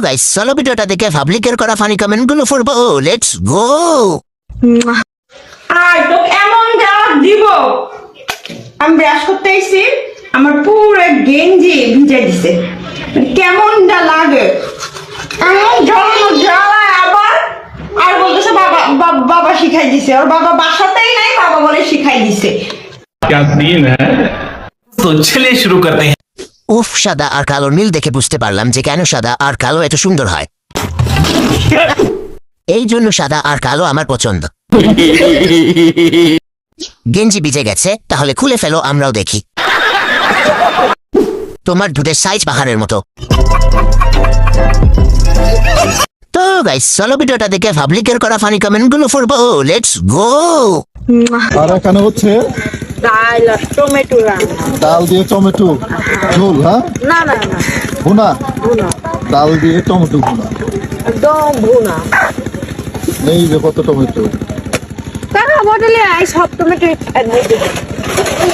Guys চলো ভিডিওটা দেখে পাবলিকের করা ফানি কমেন্ট গুলো পড়বো। Let's go. আয় তো এমন জ্বালা দিব, আমি ব্রাশ করতে এসেছি, আমার পুরো গেঞ্জি ভিজে দিছে। কেমনটা লাগে এমন জ্বালানো জ্বালায় আবার। আর বলতেছে বাবা বাবা শিখাই দিছে, ওর বাবা বাসাতেই নাই, বাবা বলে শিখাই দিছে। क्या सीन है। तो चलिए शुरू करते हैं। উফ, সাদা আর কালোর মিল দেখে বুঝতে পারলাম যে কেন সাদা আর কালো এত সুন্দর হয়। এই জন্য সাদা আর কালো আমার পছন্দ। গেঞ্জি ভিজে গেছে, তাহলে খুলে ফেলো, আমরাও দেখি। তোমার দুধের সাইজ পাহাড়ের মতো। তো গাইস চলো ভিডিওটা দেখে পাবলিকের করা ফানি কমেন্ট গুলো পড়বো। Let's go. আর এখানে হচ্ছে ডাল আর টমেটো রান্না। ডাল দিয়ে টমেটো ঝোল, হ্যাঁ না না না, ভুনা, ভুনা, ডাল দিয়ে টমেটো ভুনা। একদম ভুনা। নেই যে কত টমেটো, তারা বদলে আই সব টমেটো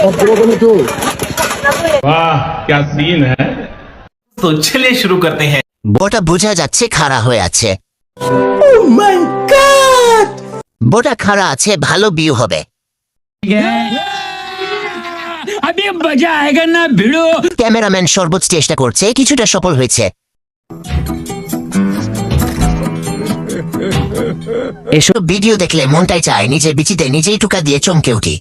সবগুলো টমেটো। वाह क्या सीन है। तो चलिए शुरू करते हैं। বোটা বোঝা যাচ্ছে খাড়া হয়ে আছে। বোটা খাড়া আছে, ভালো বিউ হবে। अभी मजा आएगा ना भिड़ो। ক্যামেরাম্যান সর্বোচ্চ চেষ্টা করছে, কিছুটা সফল হয়েছে। এসব ভিডিও দেখলে মনটাই চায় নিজের বিচিতে নিজেই টুকা দিয়ে চমকে উঠি।